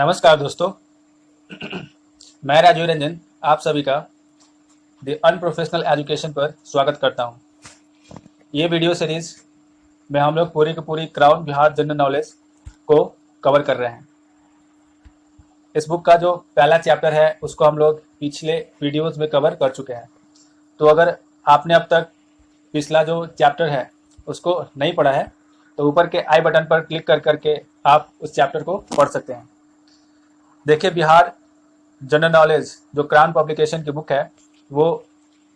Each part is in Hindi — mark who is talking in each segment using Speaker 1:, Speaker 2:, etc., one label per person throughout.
Speaker 1: नमस्कार दोस्तों। मैं राजीव रंजन आप सभी का द अनप्रोफेशनल एजुकेशन पर स्वागत करता हूं। ये वीडियो सीरीज में हम लोग पूरी की पूरी क्राउन बिहार जनरल नॉलेज को कवर कर रहे हैं। इस बुक का जो पहला चैप्टर है उसको हम लोग पिछले वीडियोस में कवर कर चुके हैं। तो अगर आपने अब तक पिछला जो चैप्टर है उसको नहीं पढ़ा है तो ऊपर के आई बटन पर क्लिक कर करके आप उस चैप्टर को पढ़ सकते हैं। देखिए, बिहार जनरल नॉलेज जो क्राउन पब्लिकेशन की बुक है वो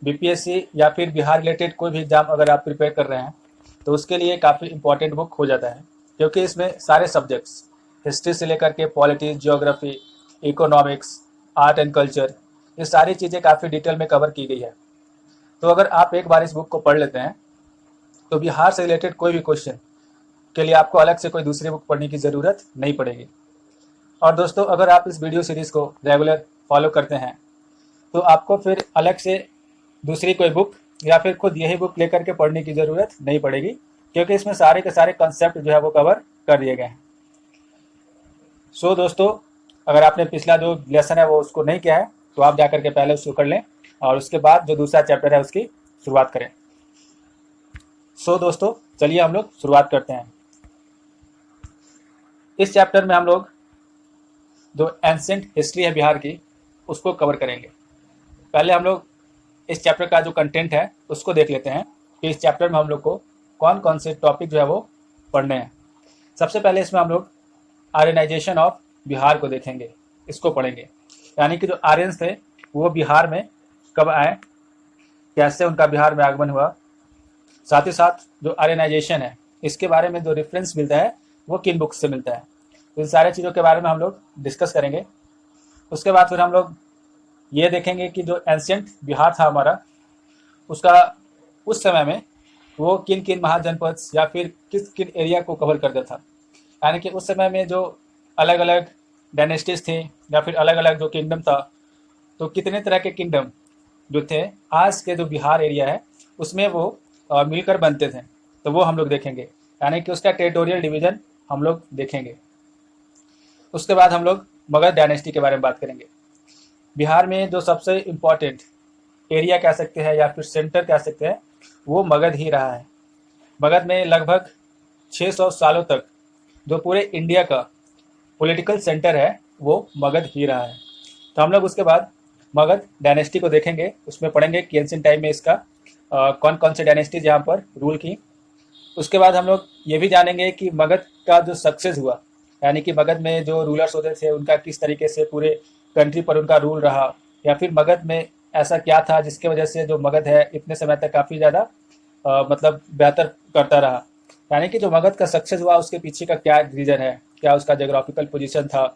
Speaker 1: बीपीएससी या फिर बिहार रिलेटेड कोई भी एग्जाम अगर आप प्रिपेयर कर रहे हैं तो उसके लिए काफ़ी इंपॉर्टेंट बुक हो जाता है, क्योंकि इसमें सारे सब्जेक्ट्स हिस्ट्री से लेकर के politics, geography, economics, art and culture, ये सारी चीज़ें काफ़ी डिटेल में कवर की गई है। तो अगर आप एक बार इस बुक को पढ़ लेते हैं तो बिहार से रिलेटेड कोई भी क्वेश्चन के लिए आपको अलग से कोई दूसरी बुक पढ़ने की ज़रूरत नहीं पड़ेगी। और दोस्तों, अगर आप इस वीडियो सीरीज़ को रेगुलर फॉलो करते हैं तो आपको फिर अलग से दूसरी कोई बुक या फिर खुद यही बुक लेकर के पढ़ने की ज़रूरत नहीं पड़ेगी, क्योंकि इसमें सारे के सारे कंसेप्ट जो है वो कवर कर दिए गए हैं। सो दोस्तों, अगर आपने पिछला जो लेसन है वो उसको नहीं किया है तो आप जाकर के पहले उसको कर लें और उसके बाद जो दूसरा चैप्टर है उसकी शुरुआत करें। सो दोस्तों, चलिए हम लोग शुरुआत करते हैं। इस चैप्टर में हम लोग जो एंशिएंट हिस्ट्री है बिहार की उसको कवर करेंगे। पहले हम लोग इस चैप्टर का जो कंटेंट है उसको देख लेते हैं कि इस चैप्टर में हम लोग को कौन कौन से टॉपिक जो है वो पढ़ने हैं। सबसे पहले इसमें हम लोग आर्यनाइजेशन ऑफ बिहार को देखेंगे, इसको पढ़ेंगे। यानी कि जो आर्यंस थे वो बिहार में कब आए, कैसे उनका बिहार में आगमन हुआ, साथ ही साथ जो आर्यनाइजेशन है इसके बारे में जो रेफरेंस मिलता है वो किन बुक्स से मिलता है। इन सारे चीज़ों के बारे में हम लोग डिस्कस करेंगे। उसके बाद फिर हम लोग ये देखेंगे कि जो एंशिएंट बिहार था हमारा, उसका उस समय में वो किन किन महाजनपद या फिर किस किन एरिया को कवर करता था। यानी कि उस समय में जो अलग अलग डायनेस्टीज थी या फिर अलग अलग जो किंगडम था, तो कितने तरह के किंगडम जो थे आज के जो बिहार एरिया है उसमें वो मिलकर बनते थे, तो वो हम लोग देखेंगे। यानी कि उसका टेरिटोरियल डिवीजन हम लोग देखेंगे। उसके बाद हम लोग मगध डायनेस्टी के बारे में बात करेंगे। बिहार में जो सबसे इम्पोर्टेंट एरिया कह सकते हैं या फिर सेंटर कह सकते हैं वो मगध ही रहा है। मगध में लगभग 600 सालों तक जो पूरे इंडिया का पॉलिटिकल सेंटर है वो मगध ही रहा है। तो हम लोग उसके बाद मगध डायनेस्टी को देखेंगे, उसमें पढ़ेंगे कि एंशिएंट टाइम में इसका कौन कौन से डायनेस्टीज यहाँ पर रूल की। उसके बाद हम लोग ये भी जानेंगे कि मगध का जो सक्सेस हुआ, यानी कि मगध में जो रूलर्स होते थे उनका किस तरीके से पूरे कंट्री पर उनका रूल रहा, या फिर मगध में ऐसा क्या था जिसके वजह से जो मगध है इतने समय तक काफ़ी ज़्यादा मतलब बेहतर करता रहा। यानी कि जो मगध का सक्सेस हुआ उसके पीछे का क्या रीज़न है, क्या उसका जोग्राफिकल पोजीशन था,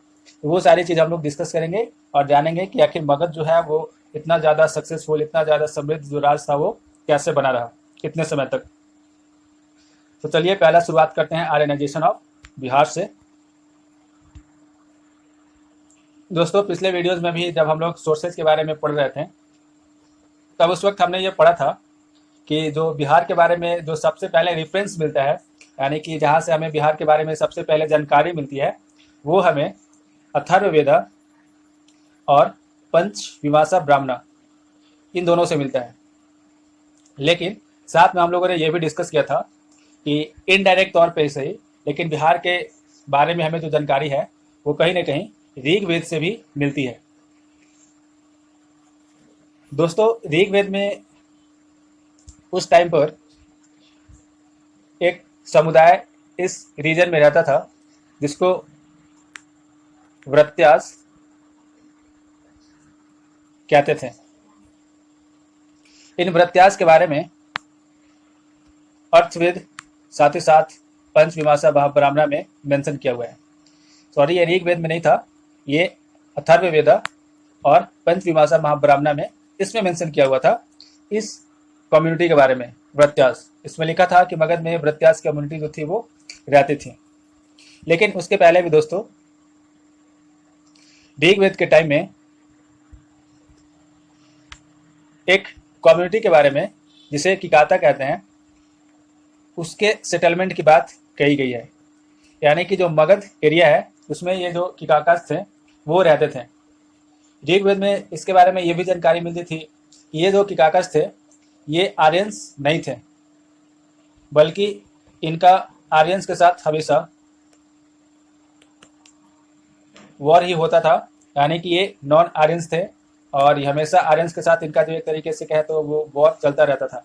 Speaker 1: तो वो सारी चीज़ हम लोग डिस्कस करेंगे और जानेंगे कि आखिर मगध जो है वो इतना ज़्यादा सक्सेसफुल, इतना ज़्यादा समृद्ध जो राज था वो कैसे बना रहा कितने समय तक। तो चलिए पहला शुरुआत करते हैं आर्यनाइजेशन ऑफ बिहार से। दोस्तों, पिछले वीडियोस में भी जब हम लोग सोर्सेज के बारे में पढ़ रहे थे तब उस वक्त हमने ये पढ़ा था कि जो बिहार के बारे में जो सबसे पहले रेफरेंस मिलता है, यानी कि जहाँ से हमें बिहार के बारे में सबसे पहले जानकारी मिलती है वो हमें अथर्ववेद और पंचमीमांसा ब्राह्मण इन दोनों से मिलता है। लेकिन साथ में हम लोगों ने यह भी डिस्कस किया था कि इनडायरेक्ट तौर पर ही सही, लेकिन बिहार के बारे में हमें जो जानकारी है वो कहीं ना कहीं ऋग्वेद से भी मिलती है। दोस्तों, ऋग्वेद में उस टाइम पर एक समुदाय इस रीजन में रहता था जिसको व्रत्यास कहते थे। इन व्रत्यास के बारे में अर्थवेद साथ ही साथ पंचमीमांसा ब्राह्मण में मेंशन किया हुआ है। सॉरी, ये ऋग्वेद में नहीं था, ये अथर्ववेद और पंचमीमांसा महाब्राह्मण में इसमें मेंशन किया हुआ था इस कम्युनिटी के बारे में। व्रत्यास, इसमें लिखा था कि मगध में व्रत्यास कम्युनिटी जो थी वो रहती थी। लेकिन उसके पहले भी दोस्तों ऋग्वेद के टाइम में एक कम्युनिटी के बारे में जिसे किकाता कहते हैं उसके सेटलमेंट की बात कही गई है। यानी कि जो मगध एरिया है उसमें ये जो किकाकास थे वो रहते थे। ऋग्वेद में इसके बारे में ये भी जानकारी मिलती थी कि ये जो किकाकास थे ये आर्यंस नहीं थे, बल्कि इनका आर्यंस के साथ हमेशा वॉर ही होता था, यानी कि ये नॉन आर्यंस थे और हमेशा आर्यंस के साथ इनका जो एक तरीके से कहे तो वो वॉर चलता रहता था।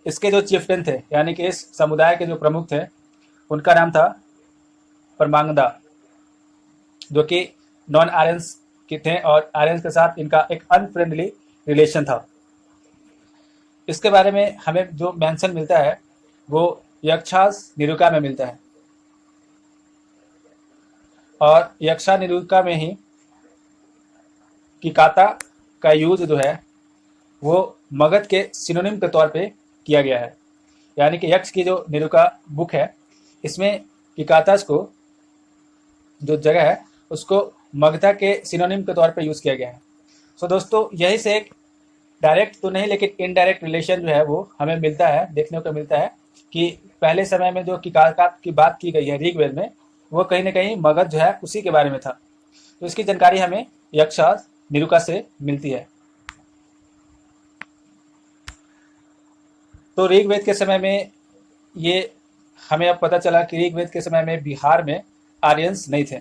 Speaker 1: इसके जो चिफ्टन थे यानी कि इस समुदाय के जो प्रमुख थे उनका नाम था परमांगदा, जो कि नॉन आर्यंस के थे और आर्यंस के साथ इनका एक अनफ्रेंडली रिलेशन था। इसके बारे में हमें जो मेंशन मिलता है वो यक्षास निरुका में मिलता है और यक्षा निरुका में ही किकाता का यूज जो है वो मगध के सिनोनिम के तौर पे किया गया है। यानी कि यक्ष की जो निरुका बुक है इसमें किकातास को जो जगह है उसको मगधा के सिनोनिम के तौर पे यूज किया गया है। सो दोस्तों यही से एक डायरेक्ट तो नहीं लेकिन इनडायरेक्ट रिलेशन जो है वो हमें मिलता है, देखने को मिलता है कि पहले समय में जो किकाता की बात की गई है ऋग्वेद में वो कहीं ना कहीं मगध जो है उसी के बारे में था। तो इसकी जानकारी हमें यक्षास निरुका से मिलती है। तो ऋग्वेद के समय में ये हमें अब पता चला कि ऋग्वेद के समय में बिहार में आर्यंस नहीं थे,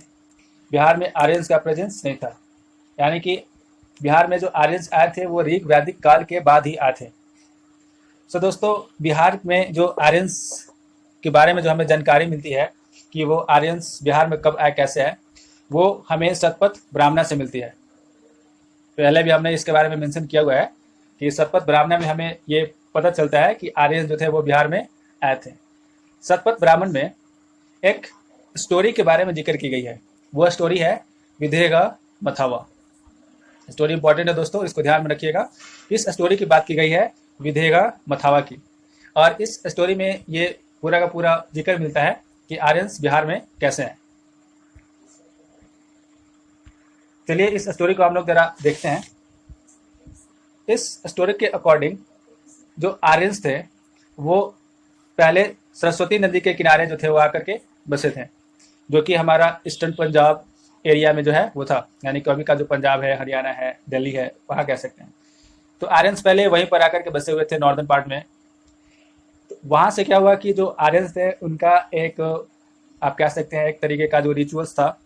Speaker 1: बिहार में आर्यंस का प्रेजेंस नहीं था। यानी कि बिहार में जो आर्यंस आए थे वो ऋग वैदिक काल के बाद ही आए थे। सो दोस्तों बिहार में जो आर्यंस के बारे में जो हमें जानकारी मिलती है कि वो आर्यंस बिहार में कब आए कैसे आए, वो हमें शतपथ ब्राह्मणा से मिलती है। पहले भी हमने इसके बारे में मेंशन किया हुआ है कि शतपथ ब्राह्मणा में हमें ये पता चलता है कि आर्यंस जो थे वो बिहार में आए थे। शतपथ ब्राह्मण में एक स्टोरी के बारे में जिक्र की गई है, वो स्टोरी है विदेगा मथावा। स्टोरी इंपॉर्टेंट है दोस्तों, इसको ध्यान में रखिएगा। इस स्टोरी की बात की गई है विदेगा मथावा की और इस स्टोरी में ये पूरा का पूरा जिक्र मिलता है कि आर्यंस बिहार में कैसे हैं। चलिए इस स्टोरी को हम लोग जरा देखते हैं। इस स्टोरी के अकॉर्डिंग जो आर्यंस थे वो पहले सरस्वती नदी के किनारे जो थे वो आकर के बसे थे, जो कि हमारा ईस्टर्न पंजाब एरिया में जो है वो था, यानी कि अभी का जो पंजाब है, हरियाणा है, दिल्ली है, वहाँ कह सकते हैं। तो आर्यंस पहले वहीं पर आकर के बसे हुए थे नॉर्दर्न पार्ट में। तो वहाँ से क्या हुआ कि जो आर्यंस थे उनका एक आप कह सकते हैं एक तरीके का जो रिचुअल्स था,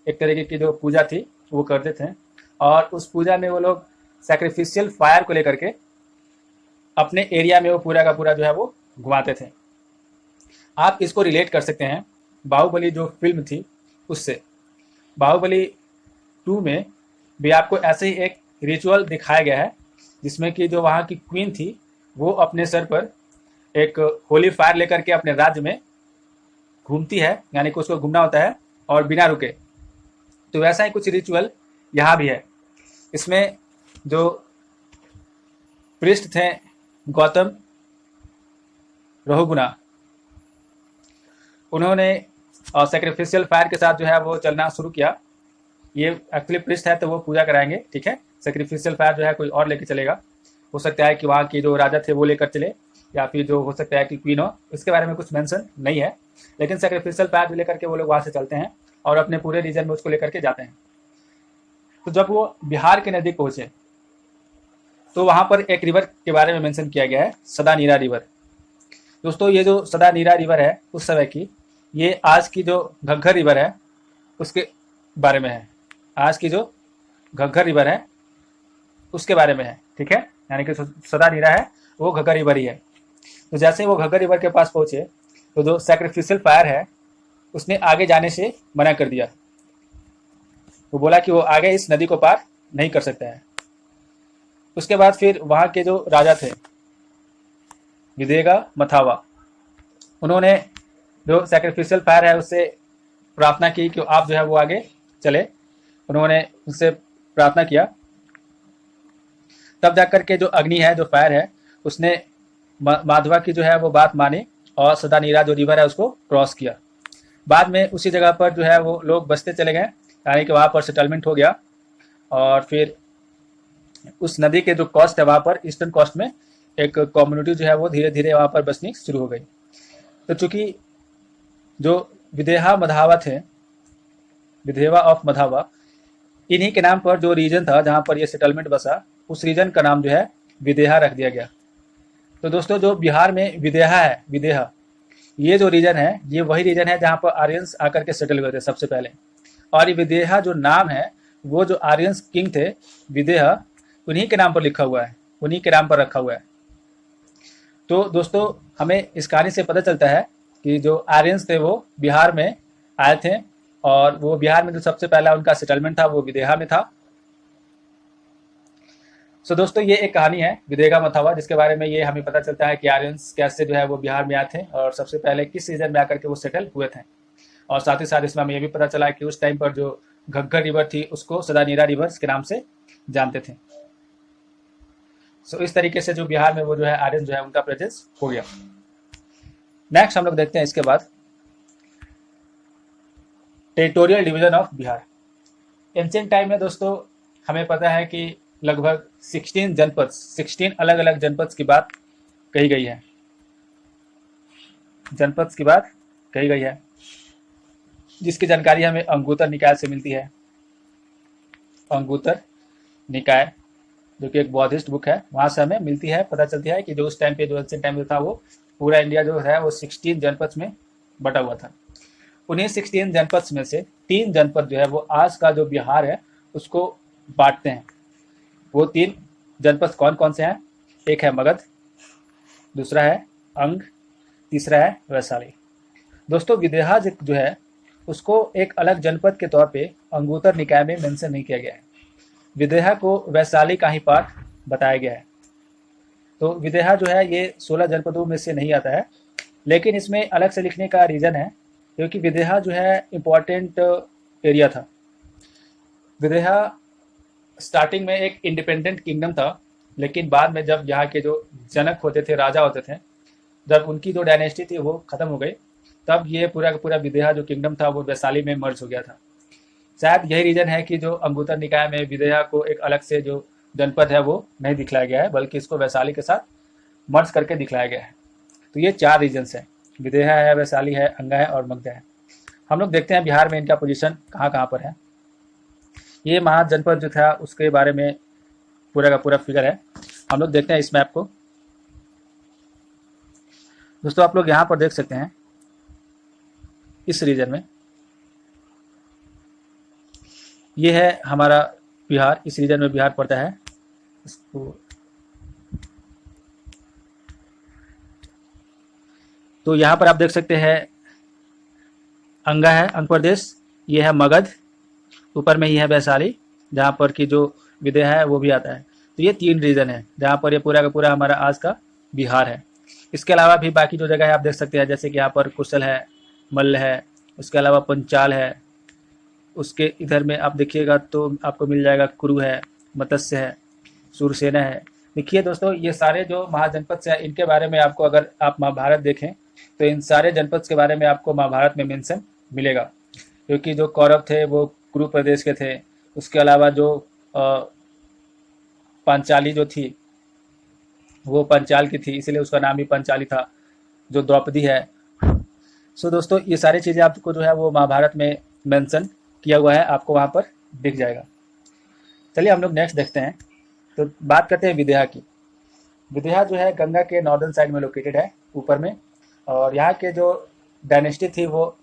Speaker 1: एक तरीके की जो पूजा थी वो करते थे और उस पूजा में वो लोग सैक्रिफिशियल फायर को लेकर के अपने एरिया में वो पूरा का पूरा जो है वो घुमाते थे। आप इसको रिलेट कर सकते हैं बाहुबली जो फिल्म थी उससे। बाहुबली 2 में भी आपको ऐसे ही एक रिचुअल दिखाया गया है जिसमें कि जो वहाँ की क्वीन थी वो अपने सर पर एक होली फायर लेकर के अपने राज्य में घूमती है, यानी कि उसको घूमना होता है और बिना रुके। तो वैसा ही कुछ रिचुअल यहाँ भी है। इसमें जो पृष्ठ थे गौतम रहुगुना, उन्होंने सैक्रिफिशियल फायर के साथ जो है वो चलना शुरू किया। ये एक्चुअली पृष्ठ है तो वो पूजा कराएंगे, ठीक है। सैक्रिफिशियल फायर जो है कोई और लेके चलेगा, हो सकता है कि वहाँ की जो राजा थे वो लेकर चले या फिर जो हो सकता है कि क्वीन हो, इसके बारे में कुछ मेंशन नहीं है। लेकिन सैक्रिफिशियल फायर लेकर के वो लोग वहाँ से चलते हैं और अपने पूरे रीजन में उसको लेकर के जाते हैं। तो जब वो बिहार के नज़दीक पहुँचे तो वहाँ पर एक रिवर के बारे में मेंशन किया गया है, सदा नीरा रिवर। दोस्तों ये जो सदा नीरा रिवर है उस समय की, ये आज की जो घग्घर रिवर है उसके बारे में है। आज की जो घग्घर रिवर है उसके बारे में है, ठीक है। यानी कि सदा नीरा है वो घग्घर रिवर ही है। तो जैसे वो घग्घर रिवर के पास पहुँचे तो जो सैक्रिफिशियल फायर है उसने आगे जाने से मना कर दिया। वो बोला कि वो आगे इस नदी को पार नहीं कर सकता है। उसके बाद फिर वहाँ के जो राजा थे विदेगा मथावा, उन्होंने जो सैक्रिफिशियल फायर है उससे प्रार्थना की कि आप जो है वो आगे चले। उन्होंने उससे प्रार्थना किया, तब जाकर के जो अग्नि है, जो फायर है, उसने माधवा की जो है वो बात मानी और सदा नीरा जो रिवर है उसको क्रॉस किया। बाद में उसी जगह पर जो है वो लोग बसते चले गए, यानी कि वहाँ पर सेटलमेंट हो गया और फिर उस नदी के जो कोस्ट है वहाँ पर ईस्टर्न कोस्ट में एक कम्युनिटी जो है वो धीरे धीरे वहाँ पर बसनी शुरू हो गई। तो चूंकि जो विदेहा मधावा थे, विदेवा ऑफ मधावा, इन्हीं के नाम पर जो रीजन था जहां पर ये सेटलमेंट बसा, उस रीजन का नाम जो है विदेहा रख दिया गया। तो दोस्तों जो बिहार में विदेहा है, विदेहा, ये जो रीजन है ये वही रीजन है जहां पर आर्यंस आकर के सेटल हुए थे सबसे पहले। और ये विदेहा जो नाम है वो जो आर्यंस किंग थे विदेहा, उन्हीं के नाम पर लिखा हुआ है, उन्हीं के नाम पर रखा हुआ है। तो दोस्तों हमें इस कहानी से पता चलता है कि जो आर्यंस थे वो बिहार में आए थे और वो बिहार में जो सबसे पहला उनका सेटलमेंट था वो विदेहा में था। सो दोस्तों ये एक कहानी है विदेहा मथावा, जिसके बारे में ये हमें पता चलता है कि आर्यंस कैसे जो है वो बिहार में आए थे और सबसे पहले किस रीजन में आकर के वो सेटल हुए थे। और साथ ही साथ इसमें हमें ये भी पता चला कि उस टाइम पर जो घग्गर रिवर थी उसको सदानीरा रिवर के नाम से जानते थे। सो इस तरीके से जो बिहार में वो जो है आर्यन जो है उनका प्रेजेंस हो गया। नेक्स्ट हम लोग देखते हैं इसके बाद territorial division of Bihar. Ancient time में दोस्तों हमें पता है कि लगभग 16 जनपद, 16 अलग अलग जनपद की बात कही गई है, जनपद की बात कही गई है, जिसकी जानकारी हमें अंगुतर निकाय से मिलती है। अंगुतर निकाय जो कि एक बौद्धिस्ट बुक है, वहां से हमें मिलती है, पता चलती है कि जो उस टाइम पे जो एंशिएंट टाइम में था वो पूरा इंडिया जो है वो 16 जनपद में बटा हुआ था। उन्हीं 16 जनपद में से 3 जनपद जो है वो आज का जो बिहार है उसको बांटते हैं। वो 3 जनपद कौन कौन से हैं? एक है मगध, दूसरा है अंग, तीसरा है वैशाली। दोस्तों विदेहा जो है उसको एक अलग जनपद के तौर पे अंगुतर निकाय में मेंशन नहीं किया गया है, विदेहा को वैशाली का ही पार्ट बताया गया है। तो विदेहा जो है ये 16 जनपदों में से नहीं आता है, लेकिन इसमें अलग से लिखने का रीज़न है क्योंकि विदेहा जो है इम्पॉर्टेंट एरिया था। विदेहा स्टार्टिंग में एक इंडिपेंडेंट किंगडम था, लेकिन बाद में जब यहाँ के जो जनक होते थे, राजा होते थे, जब उनकी जो डायनेस्टी थी वो ख़त्म हो गई, तब ये पूरा का पूरा विदेहा जो किंगडम था वो वैशाली में मर्ज हो गया था। शायद यही रीज़न है कि जो अंगुतर निकाय में विदेहा को एक अलग से जो जनपद है वो नहीं दिखलाया गया है, बल्कि इसको वैशाली के साथ मर्ज करके दिखलाया गया है। तो ये 4 रीजन्स हैं, विदेहा है, वैशाली है, अंगा है और मगध है। हम लोग देखते हैं बिहार में इनका पोजीशन कहाँ कहाँ पर है। ये महाजनपद जो था उसके बारे में पूरा का पूरा फिगर है, हम लोग देखते हैं इस मैप को। दोस्तों आप लोग यहाँ पर देख सकते हैं इस रीजन में ये है हमारा बिहार, इस रीजन में बिहार पड़ता है। इसको तो यहाँ पर आप देख सकते हैं अंगा है, अंग प्रदेश, ये है मगध, ऊपर में ही है वैशाली जहाँ पर कि जो विदेहा है वो भी आता है। तो ये 3 रीजन है जहाँ पर ये पूरा का पूरा हमारा आज का बिहार है। इसके अलावा भी बाकी जो जगह है आप देख सकते हैं, जैसे कि यहाँ पर कुशल है, मल्ल है, उसके अलावा पंचाल है, उसके इधर में आप देखिएगा तो आपको मिल जाएगा कुरु है, मत्स्य है, सूरसेना है। देखिए दोस्तों ये सारे जो महाजनपद से इनके बारे में आपको अगर आप महाभारत देखें तो इन सारे जनपद के बारे में आपको महाभारत में मेंशन मिलेगा, क्योंकि जो कौरव थे वो कुरु प्रदेश के थे। उसके अलावा जो पांचाली जो थी वो पंचाल की थी, इसलिए उसका नाम भी पंचाली था। जो द्रौपदी है, सो दोस्तों ये सारी चीज़ें आपको जो है वो महाभारत में मेंशन किया हुआ है, आपको वहाँ पर दिख जाएगा। चलिए हम लोग नेक्स्ट देखते हैं। तो बात करते हैं विदेहा की। विदेहा जो है गंगा के नॉर्दर्न साइड में लोकेटेड है ऊपर में, और यहाँ के जो डायनेस्टी थी वो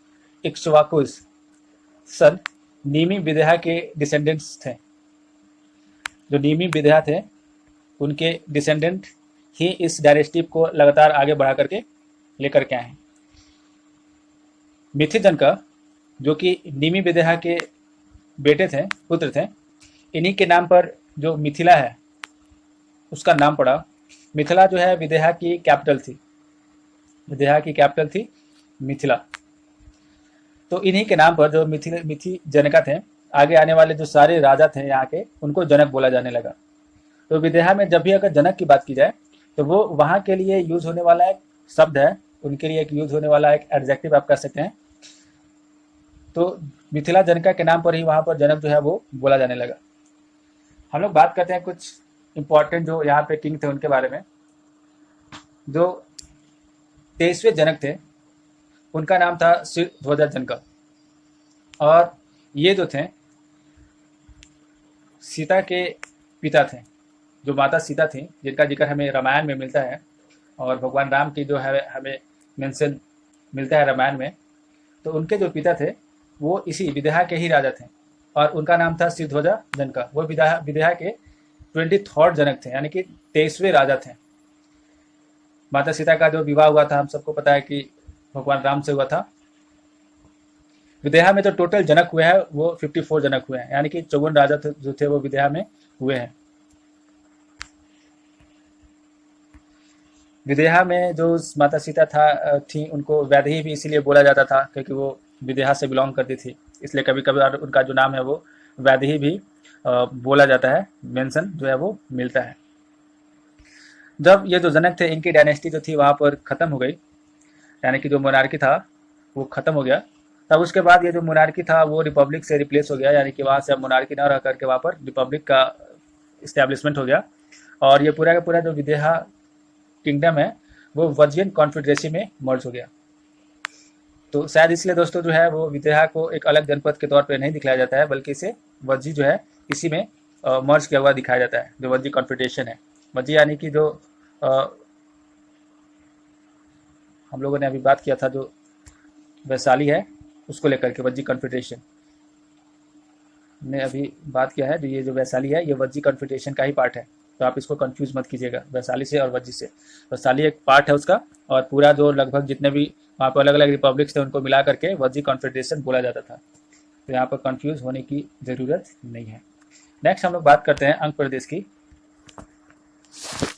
Speaker 1: इक्ष्वाकुस सन नीमी विदेहा के डिसेंडेंट्स थे। जो नीमी विदेहा थे उनके डिसेंडेंट ही इस डायनेस्टी को लगातार आगे बढ़ा करके लेकर के आए हैं। मिथिजनका जो कि नीमी विदेहा के बेटे थे, पुत्र थे, इन्हीं के नाम पर जो मिथिला है उसका नाम पड़ा। मिथिला जो है विदेहा की कैपिटल थी, विदेहा की कैपिटल थी मिथिला। तो इन्हीं के नाम पर जो मिथि जनका थे, आगे आने वाले जो सारे राजा थे यहाँ के उनको जनक बोला जाने लगा। तो विदेहा में जब भी अगर जनक की बात की जाए तो वो वहाँ के लिए यूज होने वाला एक शब्द है, उनके लिए एक यूज होने वाला एक एडजेक्टिव आप कह सकते हैं। तो मिथिला जनका के नाम पर ही वहाँ पर जनक जो है वो बोला जाने लगा। हम लोग बात करते हैं कुछ इंपॉर्टेंट जो यहाँ पे किंग थे उनके बारे में। जो 23वें जनक थे उनका नाम था सिरध्वजा जनका। और ये जो थे सीता के पिता थे, जो माता सीता थी जिनका जिक्र हमें रामायण में मिलता है, और भगवान राम की जो है हमें मेंशन मिलता है रामायण में। तो उनके जो पिता थे वो इसी विदेहा के ही राजा थे, और उनका नाम था सिरध्वजा जनका। वो विदेहा के 23rd जनक थे, यानी कि 23वें राजा थे। माता सीता का जो विवाह हुआ था हम सबको पता है कि भगवान राम से हुआ था। विदेहा में जो टोटल जनक हुए हैं वो 54 जनक हुए हैं, यानी कि 54 राजा जो थे वो विदेहा में हुए हैं। विदेहा में जो माता सीता थी उनको वैदेही भी इसीलिए बोला जाता था क्योंकि वो विदेहा से बिलोंग करती थी, इसलिए कभी कभी उनका जो नाम है वो वैदेही भी बोला जाता है, मेंशन जो है वो मिलता है। जब ये जो जनक थे इनकी डायनेस्टी जो थी वहाँ पर ख़त्म हो गई, यानी कि जो मोनार्की था वो ख़त्म हो गया, तब उसके बाद ये जो मोनार्की था वो रिपब्लिक से रिप्लेस हो गया, यानी कि वहाँ से अब मोनार्की ना रह करके वहाँ पर रिपब्लिक का इस्टेब्लिशमेंट हो गया। और ये पूरा का पूरा जो विदेहा किंगडम है वो वर्जियन कॉन्फेडरेसी में मर्ज हो गया। तो शायद इसलिए दोस्तों जो है वो विदेहा को एक अलग जनपद के तौर पर नहीं दिखाया जाता है, बल्कि इसे वर्जी जो है इसी में मर्ज किया हुआ दिखाया जाता है, जो वर्जी कॉन्फेडरेशन है। वर्जी यानी कि जो हम लोगों ने अभी बात किया था जो वैशाली है उसको लेकर के वर्जी कॉन्फेडरेशन ने अभी बात किया है। जो ये जो वैशाली है ये वर्जी कॉन्फेडरेशन का ही पार्ट है, तो आप इसको कंफ्यूज मत कीजिएगा वैशाली से और वर्जी से। वैशाली एक पार्ट है उसका, और पूरा जो लगभग जितने भी वहाँ पर अलग अलग रिपब्लिक्स थे उनको मिला करके वर्जी कॉन्फेडरेशन बोला जाता था। तो यहाँ पर कंफ्यूज होने की ज़रूरत नहीं है। नेक्स्ट हम लोग बात करते हैं अंग प्रदेश की।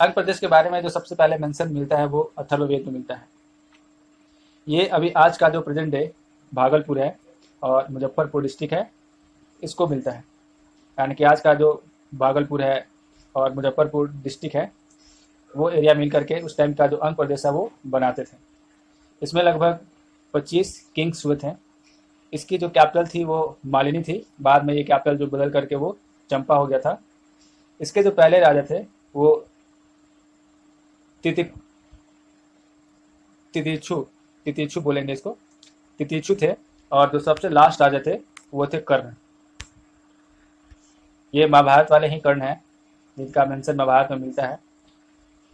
Speaker 1: अंग प्रदेश के बारे में जो सबसे पहले मेंशन मिलता है वो अथर्ववेद में मिलता है। ये अभी आज का जो प्रेजेंट डे भागलपुर है और मुजफ्फरपुर डिस्ट्रिक्ट है इसको मिलता है, यानी कि आज का जो भागलपुर है और मुजफ्फरपुर डिस्ट्रिक्ट है वो एरिया मिल करके उस टाइम का जो अंग प्रदेश है वो बनाते थे। इसमें लगभग 25 किंग्स हुए थे। इसकी जो कैपिटल थी वो मालिनी थी, बाद में ये कैपिटल जो बदल करके वो चंपा हो गया था। इसके जो पहले राजा थे वो तितिक्षु बोलेंगे इसको, तितिक्षु थे, और जो सबसे लास्ट राजा थे वो थे कर्ण। ये महाभारत वाले ही कर्ण हैं जिनका मेंशन महाभारत में मिलता है,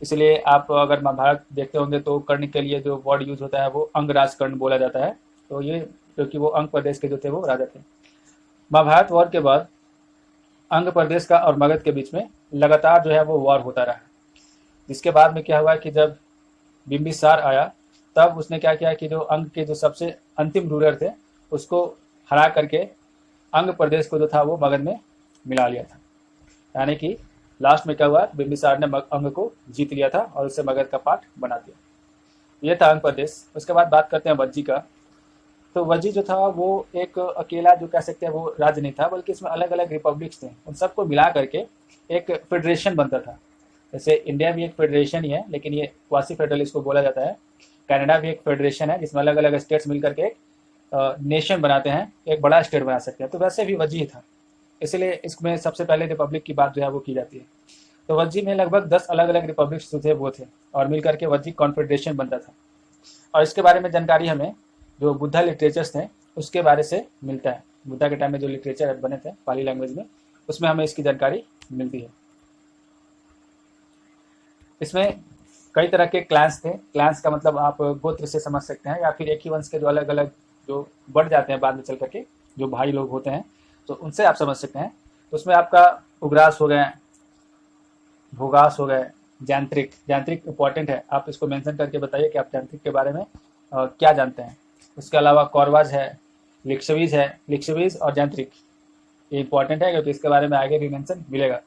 Speaker 1: इसलिए आप अगर महाभारत देखते होंगे तो कर्ण के लिए जो वर्ड यूज होता है वो अंगराज कर्ण बोला जाता है। तो ये क्योंकि वो अंग प्रदेश के जो थे वो राजा थे। महाभारत वॉर के बाद अंग प्रदेश का और मगध के बीच में लगातार जो है वो वॉर होता रहा, जिसके बाद में क्या हुआ कि जब बिंबिसार आया तब उसने क्या किया कि जो अंग के जो सबसे अंतिम रूलर थे उसको हरा करके अंग प्रदेश को जो था वो मगध में मिला लिया था। यानी कि लास्ट में क्या हुआ, बिंबिसार ने अंग को जीत लिया था और उससे मगध का पार्ट बना दिया। ये था अंग प्रदेश। उसके बाद बात करते हैं वज्जी का। तो वज्जी जो था वो एक अकेला जो कह सकते हैं वो राज्य नहीं था, बल्कि इसमें अलग अलग रिपब्लिक्स थे, उन सबको मिला करके एक फेडरेशन बनता था। जैसे इंडिया भी एक फेडरेशन ही है, लेकिन ये क्वासी फेडरल इसको बोला जाता है। कनाडा भी एक फेडरेशन है जिसमें अलग अलग स्टेट्स मिल करके एक नेशन बनाते हैं, एक बड़ा स्टेट बना सकते हैं। तो वैसे भी वज्जी था, इसलिए इसमें सबसे पहले रिपब्लिक की बात जो है वो की जाती है। तो वज्जी में लगभग 10 अलग अलग रिपब्लिक्स जो थे वो थे, और मिलकर के वज्जी कॉन्फेडरेशन बनता था। और इसके बारे में जानकारी हमें जो बुद्धा लिटरेचर्स थे उसके बारे से मिलता है। बुद्धा के टाइम में जो लिटरेचर बने थे पाली लैंग्वेज में, उसमें हमें इसकी जानकारी मिलती है। इसमें कई तरह के क्लान्स थे। क्लान्स का मतलब आप गोत्र से समझ सकते हैं, या फिर एक ही वंश के जो अलग अलग जो बढ़ जाते हैं बाद में चल करके जो भाई लोग होते हैं, तो उनसे आप समझ सकते हैं। तो उसमें आपका उग्रास हो गए, भोगास हो गए, जैंत्रिक। जैंत्रिक इंपॉर्टेंट है, आप इसको मेंशन करके बताइए कि आप जैंत्रिक के बारे में क्या जानते हैं। उसके अलावा कौरवाज है, लिक्शवीज है। लिक्शवीज और जैंत्रिक ये इंपॉर्टेंट है क्योंकि इसके बारे में आगे भी मेंशन मिलेगा।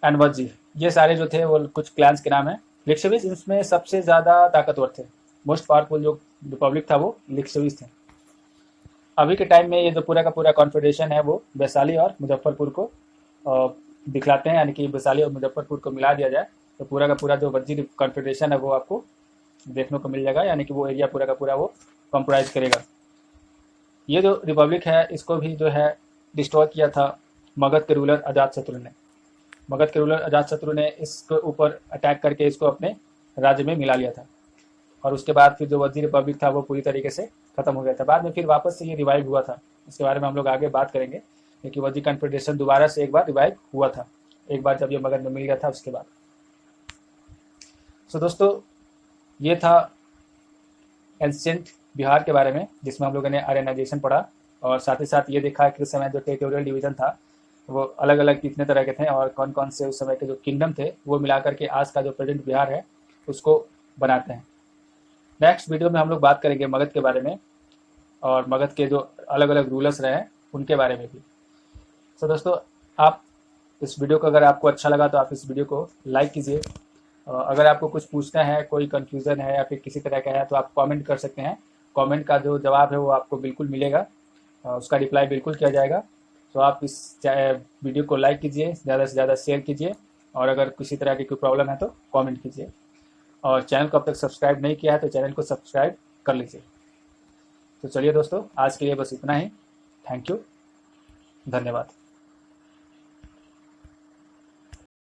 Speaker 1: एंड वज्जी, ये सारे जो थे वो कुछ क्लैंस के नाम हैं। लिक्शवीज इसमें सबसे ज़्यादा ताकतवर थे, मोस्ट पावरफुल जो रिपब्लिक था वो लिक्शवीज थे। अभी के टाइम में ये जो पूरा का पूरा कॉन्फेडरेशन है वो वैशाली और मुजफ्फरपुर को दिखलाते हैं, यानी कि वैशाली और मुजफ्फरपुर को मिला दिया जाए तो पूरा का पूरा जो वज्जी कॉन्फेडरेशन है वो आपको देखने को मिल जाएगा, यानी कि वो एरिया पूरा का पूरा वो कंप्राइज करेगा। ये जो रिपब्लिक है इसको भी जो है डिस्ट्रॉय किया था मगध के रूलर अजातशत्रु ने। मगध के रूलर अजातशत्रु ने इसके ऊपर अटैक करके इसको अपने राज्य में मिला लिया था। और उसके बाद फिर जो वजी रिपब्लिक था वो पूरी तरीके से ख़त्म हो गया था। बाद में फिर वापस से ये रिवाइव हुआ था, इसके बारे में हम लोग आगे बात करेंगे, क्योंकि वजी कन्फेडरेशन दोबारा से एक बार रिवाइव हुआ था, एक बार जब ये मगध में मिल गया था उसके बाद। सो दोस्तों, ये था एंशिएंट बिहार के बारे में, जिसमें हम लोगों ने आर्यनाइजेशन पढ़ा, और साथ ही साथ ये देखा कि उस समय जो टेरिटोरियल डिवीजन था वो अलग अलग कितने तरह के थे, और कौन कौन से उस समय के जो किंगडम थे वो मिलाकर के आज का जो प्रेजेंट बिहार है उसको बनाते हैं। नेक्स्ट वीडियो में हम लोग बात करेंगे मगध के बारे में, और मगध के जो अलग अलग रूलर्स रहे हैं उनके बारे में भी। तो दोस्तों, आप इस वीडियो को अगर आपको अच्छा लगा तो आप इस वीडियो को लाइक कीजिए। अगर आपको कुछ पूछना है, कोई कन्फ्यूज़न है या फिर किसी तरह का है, तो आप कमेंट कर सकते हैं। कमेंट का जो जवाब है वो आपको बिल्कुल मिलेगा, उसका रिप्लाई बिल्कुल किया जाएगा। तो आप इस वीडियो को लाइक कीजिए, ज़्यादा से ज़्यादा शेयर कीजिए, और अगर किसी तरह की कोई प्रॉब्लम है तो कमेंट कीजिए। और चैनल को अब तक सब्सक्राइब नहीं किया है तो चैनल को सब्सक्राइब कर लीजिए। तो चलिए दोस्तों, आज के लिए बस इतना ही। थैंक यू, धन्यवाद।